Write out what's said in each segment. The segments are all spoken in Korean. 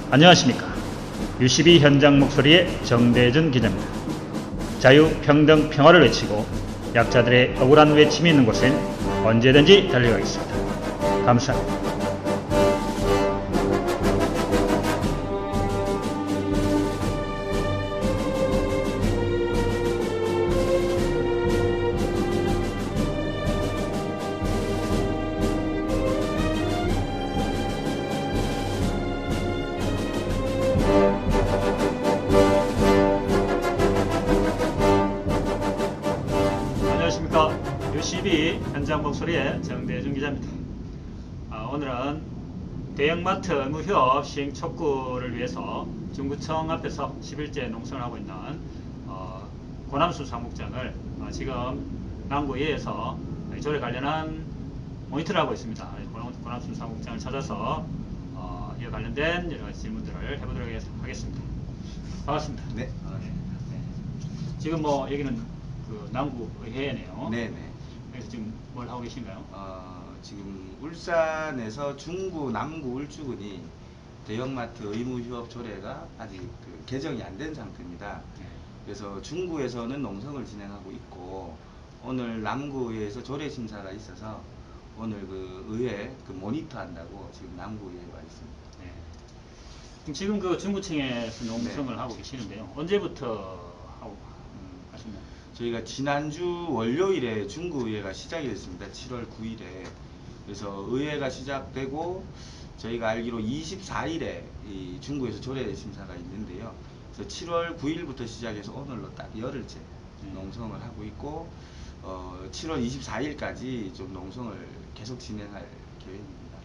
안녕하십니까. UCB 현장 목소리의 정대준 기자입니다. 자유, 평등, 평화를 외치고 약자들의 억울한 외침이 있는 곳엔 언제든지 달려가겠습니다. 감사합니다. 안녕하십니까. UCB 현장 목소리의 정대준 기자입니다. 오늘은 대형마트 의무휴업 시행 촉구를 위해서 중구청 앞에서 10일째 농성을 하고 있는 고남수 사무국장을 지금 남구의회에서 조례 관련한 모니터를 하고 있습니다. 고남수 사무국장을 찾아서 이와 관련된 여러 가지 질문들을 해보도록 하겠습니다. 반갑습니다. 네. 지금 여기는 그 남구의회네요. 네네. 그래서 지금 뭘 하고 계신가요? 지금 울산에서 중구, 남구, 울주군이 대형마트 의무휴업 조례가 아직 개정이 안 된 상태입니다. 네. 그래서 중구에서는 농성을 진행하고 있고, 오늘 남구에서 조례 심사가 있어서 오늘 의회 모니터 한다고 지금 남구에 와 있습니다. 네. 지금 그 중구청에서 농성을 네. 하고 계시는데요. 언제부터 하고 하셨나요? 저희가 지난주 월요일에 중구의회가 시작이 됐습니다. 7월 9일에. 그래서 의회가 시작되고 저희가 알기로 24일에 이 중구에서 조례 심사가 있는데요. 그래서 7월 9일부터 시작해서 오늘로 딱 열흘째 농성을 하고 있고 7월 24일까지 좀 농성을 계속 진행할 계획입니다.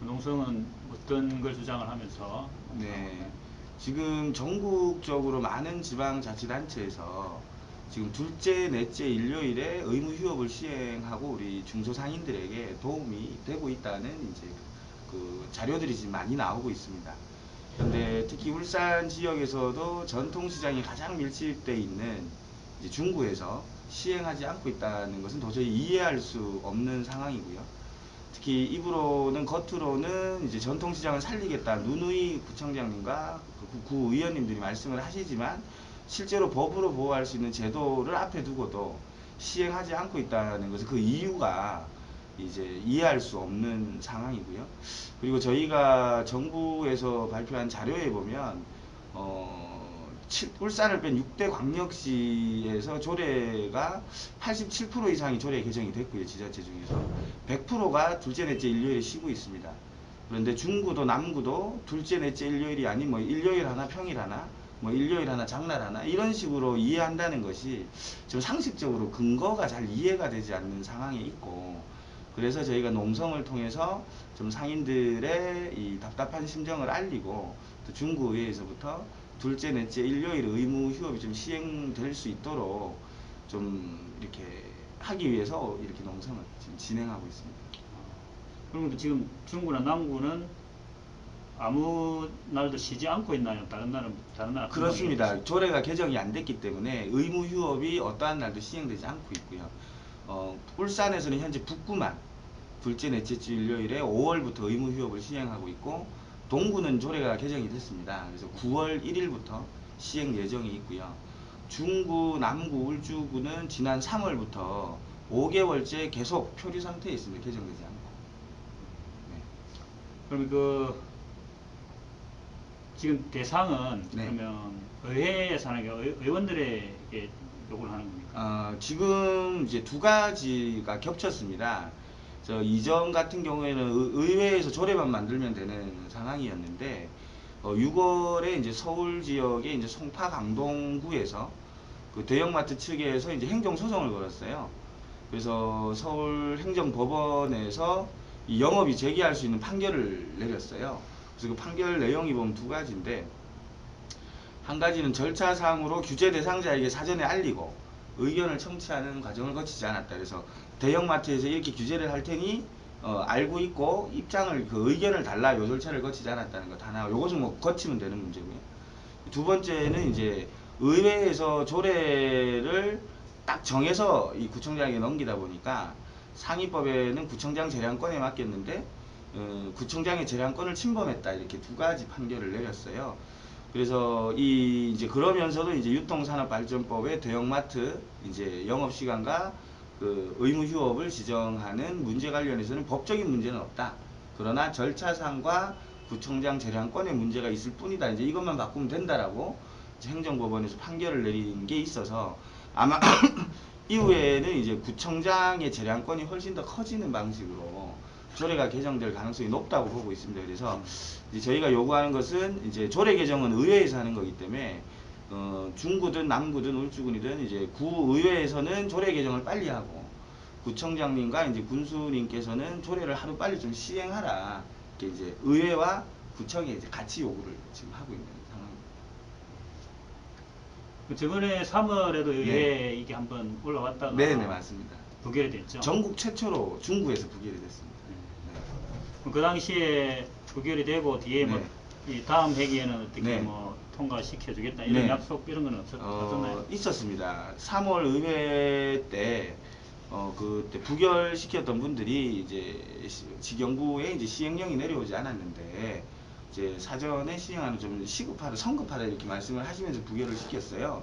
농성은 어떤 걸 주장을 하면서? 네. 지금 전국적으로 많은 지방자치단체에서 지금 둘째, 넷째 일요일에 의무휴업을 시행하고 우리 중소상인들에게 도움이 되고 있다는 이제 그 자료들이 지금 많이 나오고 있습니다. 그런데 특히 울산 지역에서도 전통시장이 가장 밀집되어 있는 이제 중구에서 시행하지 않고 있다는 것은 도저히 이해할 수 없는 상황이고요. 특히 입으로는 겉으로는 이제 전통시장을 살리겠다 누누이 구청장님과 구의원님들이 말씀을 하시지만 실제로 법으로 보호할 수 있는 제도를 앞에 두고도 시행하지 않고 있다는 것은 그 이유가 이제 이해할 수 없는 상황이고요. 그리고 저희가 정부에서 발표한 자료에 보면 울산을 뺀 6대 광역시에서 조례가 87% 이상이 조례 개정이 됐고요. 지자체 중에서 100%가 둘째 넷째 일요일에 쉬고 있습니다. 그런데 중구도 남구도 둘째 넷째 일요일이 아닌 일요일 하나 평일 하나 일요일 하나 장날 하나 이런 식으로 이해한다는 것이 좀 상식적으로 근거가 잘 이해가 되지 않는 상황에 있고, 그래서 저희가 농성을 통해서 좀 상인들의 이 답답한 심정을 알리고 또 중구의회에서부터 둘째 넷째 일요일 의무 휴업이 좀 시행될 수 있도록 좀 이렇게 하기 위해서 이렇게 농성을 지금 진행하고 있습니다. 그럼 지금 중구나 남구는 아무 날도 쉬지 않고 있나요? 다른 나라 그렇습니다. 조례가 개정이 안 됐기 때문에 의무 휴업이 어떠한 날도 시행되지 않고 있고요. 울산에서는 현재 북구만 둘째 넷째 주 일요일에 5월부터 의무 휴업을 시행하고 있고, 동구는 조례가 개정이 됐습니다. 그래서 9월 1일부터 시행 예정이 있고요. 중구, 남구, 울주구는 지난 3월부터 5개월째 계속 표류 상태에 있습니다. 개정되지 않고. 네. 그럼 지금 대상은 네. 그러면 의회에서 하는 게 의원들에게 요구를 하는 겁니까? 지금 이제 두 가지가 겹쳤습니다. 이전 같은 경우에는 의회에서 조례만 만들면 되는 상황이었는데 6월에 이제 서울 지역의 이제 송파 강동구에서 그 대형마트 측에서 이제 행정 소송을 걸었어요. 그래서 서울 행정법원에서 이 영업이 재개할 수 있는 판결을 내렸어요. 그래서 그 판결 내용이 보면 두 가지인데, 한 가지는 절차상으로 규제 대상자에게 사전에 알리고 의견을 청취하는 과정을 거치지 않았다. 그래서 대형마트에서 이렇게 규제를 할 테니 알고 있고 입장을 의견을 달라, 요 절차를 거치지 않았다는 것 하나. 요것은 거치면 되는 문제고요. 두 번째는 이제 의회에서 조례를 딱 정해서 이 구청장에게 넘기다 보니까 상위법에는 구청장 재량권에 맡겼는데 구청장의 재량권을 침범했다 이렇게 두 가지 판결을 내렸어요. 그래서 이제 그러면서도 이제 유통산업발전법의 대형마트 이제 영업시간과 그 의무휴업을 지정하는 문제 관련해서는 법적인 문제는 없다. 그러나 절차상과 구청장 재량권의 문제가 있을 뿐이다. 이제 이것만 바꾸면 된다라고 이제 행정법원에서 판결을 내린 게 있어서 아마 이후에는 이제 구청장의 재량권이 훨씬 더 커지는 방식으로 조례가 개정될 가능성이 높다고 보고 있습니다. 그래서 이제 저희가 요구하는 것은 이제 조례 개정은 의회에서 하는 거기 때문에 중구든 남구든 울주군이든 이제 구의회에서는 조례 개정을 빨리 하고 구청장님과 이제 군수님께서는 조례를 하루 빨리 좀 시행하라. 이렇게 이제 의회와 구청에 이제 같이 요구를 지금 하고 있는 상황입니다. 그 저번에 3월에도 네. 의회에 이게 한번 올라왔다가 네, 맞습니다. 부결이 됐죠. 전국 최초로 중구에서 부결이 됐습니다. 그 당시에 부결이 되고 뒤에 뭐 네. 이 다음 회기에는 어떻게 네. 뭐 통과시켜주겠다 이런 네. 약속 이런 건 없었나요? 있었습니다. 3월 의회 때 그때 부결시켰던 분들이 이제 지경부에 이제 시행령이 내려오지 않았는데 이제 사전에 시행하는 좀 시급하다, 성급하다 이렇게 말씀을 하시면서 부결을 시켰어요.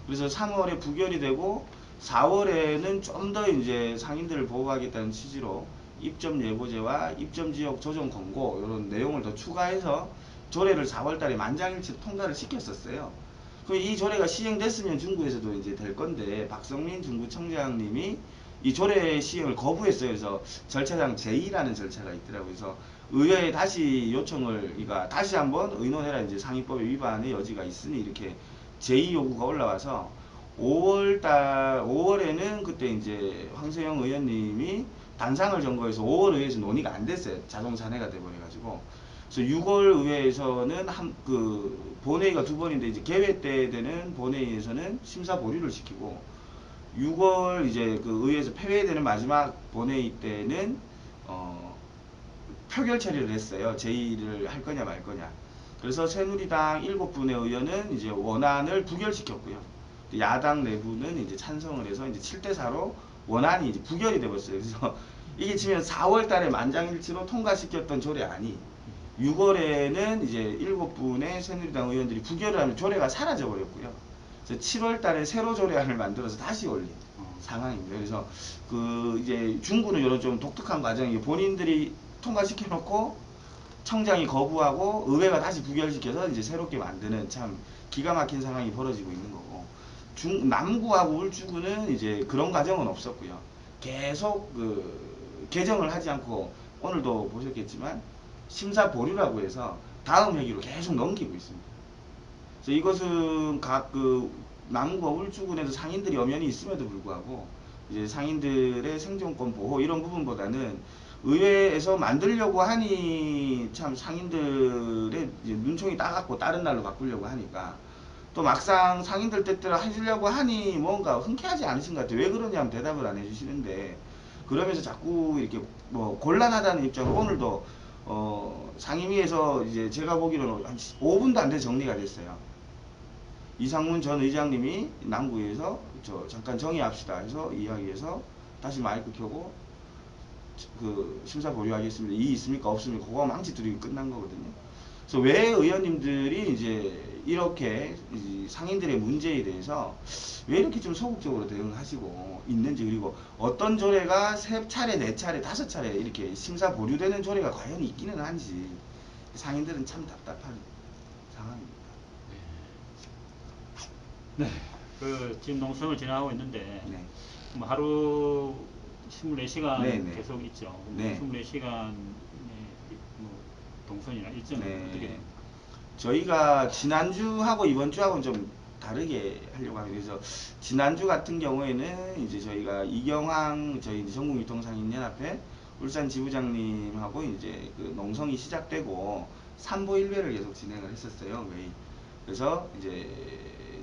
그래서 3월에 부결이 되고 4월에는 좀 더 이제 상인들을 보호하겠다는 취지로 입점 예보제와 입점 지역 조정 권고 이런 내용을 더 추가해서 조례를 4월 달에 만장일치로 통과를 시켰었어요. 그럼 이 조례가 시행됐으면 중구에서도 이제 될 건데 박성민 중구청장님이 이 조례 시행을 거부했어요. 그래서 절차상 제2라는 절차가 있더라고요. 그래서 의회에 다시 요청을 다시 한번 의논해라 이제 상위법 위반의 여지가 있으니 이렇게 제2 요구가 올라와서 5월에는 그때 이제 황세영 의원님이 단상을 점거해서 5월 의회에서 논의가 안 됐어요. 자동 산회가 돼버려가지고. 그래서 6월 의회에서는 본회의가 두 번인데 이제 개회 때 되는 본회의에서는 심사 보류를 시키고 6월 이제 그 의회에서 폐회되는 마지막 본회의 때는 표결 처리를 했어요. 제2를 할 거냐 말 거냐. 그래서 새누리당 7분의 의원은 이제 원안을 부결시켰고요. 야당 내부는 이제 찬성을 해서 이제 7대4로 원안이 이제 부결이 되었어요. 그래서 이게 지금 4월 달에 만장일치로 통과시켰던 조례안이 6월에는 이제 7분의 새누리당 의원들이 부결을 하면 조례가 사라져 버렸고요. 그래서 7월 달에 새로 조례안을 만들어서 다시 올린 상황입니다. 그래서 이제 중구는 이런 좀 독특한 과정이 본인들이 통과시켜 놓고 청장이 거부하고 의회가 다시 부결시켜서 이제 새롭게 만드는 참 기가 막힌 상황이 벌어지고 있는 거고 남구하고 울주구는 이제 그런 과정은 없었고요. 계속 개정을 하지 않고 오늘도 보셨겠지만 심사 보류라고 해서 다음 회기로 계속 넘기고 있습니다. 그래서 이것은 각 남구와 울주군에서 상인들이 엄연히 있음에도 불구하고 이제 상인들의 생존권 보호 이런 부분보다는 의회에서 만들려고 하니 참 상인들의 이제 눈총이 따갑고 다른 날로 바꾸려고 하니까 또 막상 상인들 뜻대로 하시려고 하니 뭔가 흔쾌하지 않으신 것 같아요. 왜 그러냐면 대답을 안 해주시는데 그러면서 자꾸 이렇게 뭐 곤란하다는 입장으로 오늘도 상임위에서 이제 제가 보기로는 한 5분도 안 돼 정리가 됐어요. 이상문 전 의장님이 남구에서 잠깐 정의합시다 해서 이야기해서 다시 마이크 켜고 심사 보류하겠습니다. 이의 있습니까 없습니까 그거 망치 두르기 끝난 거거든요. 그래서 왜 의원님들이 이제 이렇게 상인들의 문제에 대해서 왜 이렇게 좀 소극적으로 대응하시고 있는지 그리고 어떤 조례가 3차례, 4차례, 5차례 이렇게 심사 보류되는 조례가 과연 있기는 한지 상인들은 참 답답한 상황입니다. 네. 지금 농성을 진행하고 있는데 네. 뭐 하루 24시간 네네. 계속 있죠. 네. 24시간 뭐 동선이나 일정은 네. 어떻게 됩니까? 저희가 지난주하고 이번주하고는 좀 다르게 하려고 합니다. 그래서 지난주 같은 경우에는 이제 저희가 이경황 저희 전국유통상인연합회 울산 지부장님하고 이제 농성이 시작되고 3보 1회를 계속 진행을 했었어요. 매일. 그래서 이제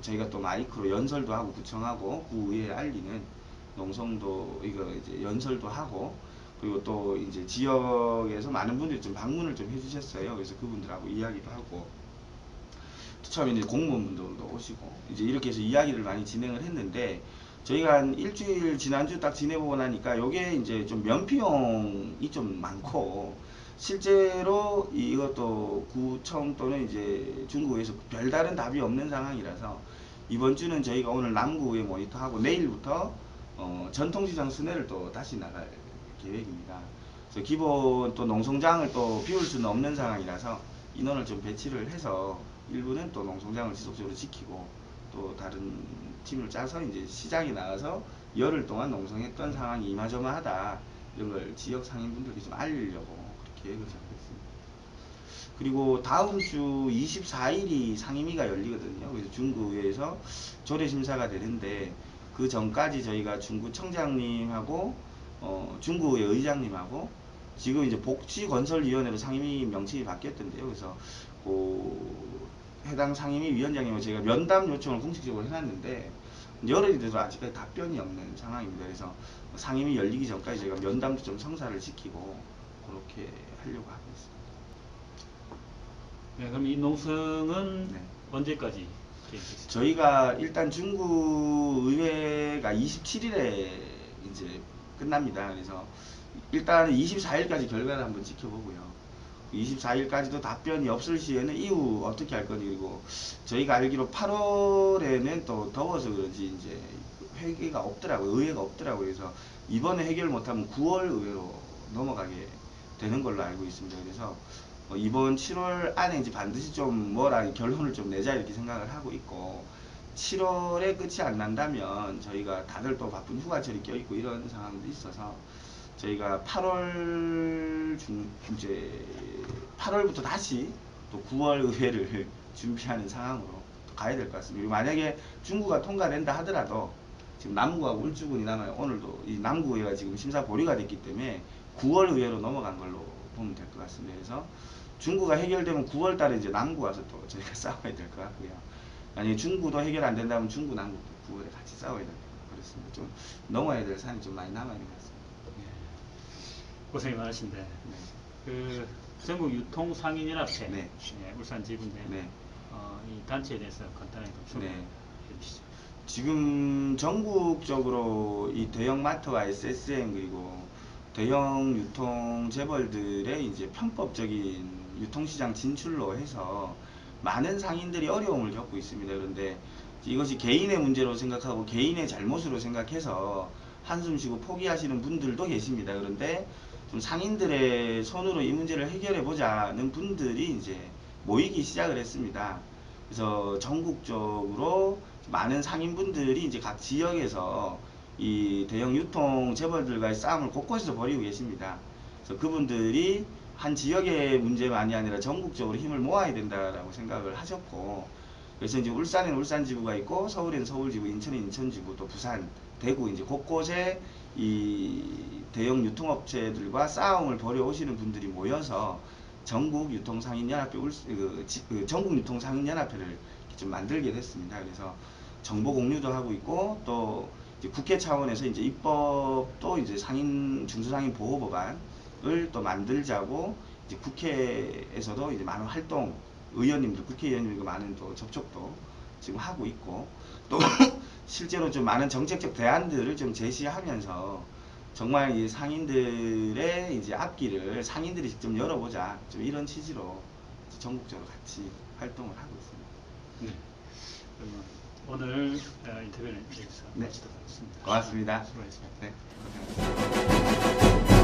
저희가 또 마이크로 연설도 하고 구청하고 구의회에 알리는 농성도 이거 이제 연설도 하고 그리고 또 이제 지역에서 많은 분들이 좀 방문을 좀 해주셨어요. 그래서 그분들하고 이야기도 하고 처음에 이제 공무원분들도 오시고 이제 이렇게 해서 이야기를 많이 진행을 했는데 저희가 한 일주일 지난주 딱 지내보고 나니까 요게 이제 좀 면피용이 좀 많고 실제로 이것도 구청 또는 이제 중구에서 별다른 답이 없는 상황이라서 이번 주는 저희가 오늘 남구에 모니터하고 내일부터 전통시장 순회를 또 다시 나갈 계획입니다. 그래서 기본 또 농성장을 또 비울 수는 없는 상황이라서 인원을 좀 배치를 해서 일부는 또 농성장을 지속적으로 지키고 또 다른 팀을 짜서 이제 시장에 나가서 열흘 동안 농성했던 상황이 이마저마하다 이런 걸 지역 상인분들께 좀 알리려고 그렇게 계획을 잡았습니다. 그리고 다음 주 24일이 상임위가 열리거든요. 그래서 중구에서 조례 심사가 되는데 그 전까지 저희가 중구 청장님하고 중구의 의장님하고 지금 이제 복지건설위원회로 상임위 명칭이 바뀌었던데요. 그래서 해당 상임위 위원장님과 저희가 면담 요청을 공식적으로 해놨는데 열흘이 돼도 아직까지 답변이 없는 상황입니다. 그래서 상임위 열리기 전까지 저희가 면담도 좀 성사를 시키고 그렇게 하려고 하고 있습니다. 네, 그럼 이 농성은 네. 언제까지 계획되십니까? 저희가 일단 중구 의회가 27일에 이제 끝납니다. 그래서 일단 24일까지 결과를 한번 지켜보고요. 24일까지도 답변이 없을 시에는 이후 어떻게 할 건지, 그리고 저희가 알기로 8월에는 또 더워서 그런지 이제 회계가 없더라고요. 의회가 없더라고요. 그래서 이번에 해결 못하면 9월 의회로 넘어가게 되는 걸로 알고 있습니다. 그래서 이번 7월 안에 이제 반드시 좀 뭐라 결론을 좀 내자 이렇게 생각을 하고 있고, 7월에 끝이 안 난다면 저희가 다들 또 바쁜 휴가철이 껴있고 이런 상황도 있어서 저희가 8월 이제 8월부터 다시 또 9월 의회를 준비하는 상황으로 또 가야 될 것 같습니다. 그리고 만약에 중구가 통과된다 하더라도 지금 남구하고 울주군이 남아요. 오늘도 이 남구의회가 지금 심사 보류가 됐기 때문에 9월 의회로 넘어간 걸로 보면 될 것 같습니다. 그래서 중구가 해결되면 9월 달에 이제 남구 와서 또 저희가 싸워야 될 것 같고요. 만약에 중구도 해결 안 된다면 중구, 남구도 9월에 같이 싸워야 될 것 같고 그렇습니다. 좀 넘어야 될 산이 좀 많이 남아 있는 것 같습니다. 고생이 많으신데 네. 그 전국 유통상인연합회 네. 울산 지부인데 네. 이 단체에 대해서 간단하게 좀 소개해 네. 주시죠. 지금 전국적으로 이 대형 마트와 SSM 그리고 대형 유통 재벌들의 이제 편법적인 유통시장 진출로 해서 많은 상인들이 어려움을 겪고 있습니다. 그런데 이것이 개인의 문제로 생각하고 개인의 잘못으로 생각해서 한숨 쉬고 포기하시는 분들도 계십니다. 그런데 좀 상인들의 손으로 이 문제를 해결해 보자는 분들이 이제 모이기 시작을 했습니다. 그래서 전국적으로 많은 상인분들이 이제 각 지역에서 이 대형 유통 재벌들과의 싸움을 곳곳에서 벌이고 계십니다. 그래서 그분들이 한 지역의 문제만이 아니라 전국적으로 힘을 모아야 된다라고 생각을 하셨고, 그래서 이제 울산에는 울산지부가 있고 서울에는 서울지부, 인천에는 인천지부, 또 부산, 대구 이제 곳곳에 이 대형 유통업체들과 싸움을 벌여오시는 분들이 모여서 전국 유통상인연합회, 전국 유통상인연합회를 좀 만들게 됐습니다. 그래서 정보 공유도 하고 있고 또 이제 국회 차원에서 이제 입법도 이제 중소상인 보호법안을 또 만들자고 이제 국회에서도 이제 많은 활동, 의원님들, 국회의원님들과 많은 또 접촉도 지금 하고 있고, 또 실제로 좀 많은 정책적 대안들을 좀 제시하면서 정말 이 상인들의 이제 앞길을 상인들이 직접 열어보자, 좀 이런 취지로 전국적으로 같이 활동을 하고 있습니다. 네. 그러면 오늘 인터뷰는 여기서 네. 마치도록 하겠습니다. 고맙습니다. 수고하셨습니다. 네, 고생하셨습니다.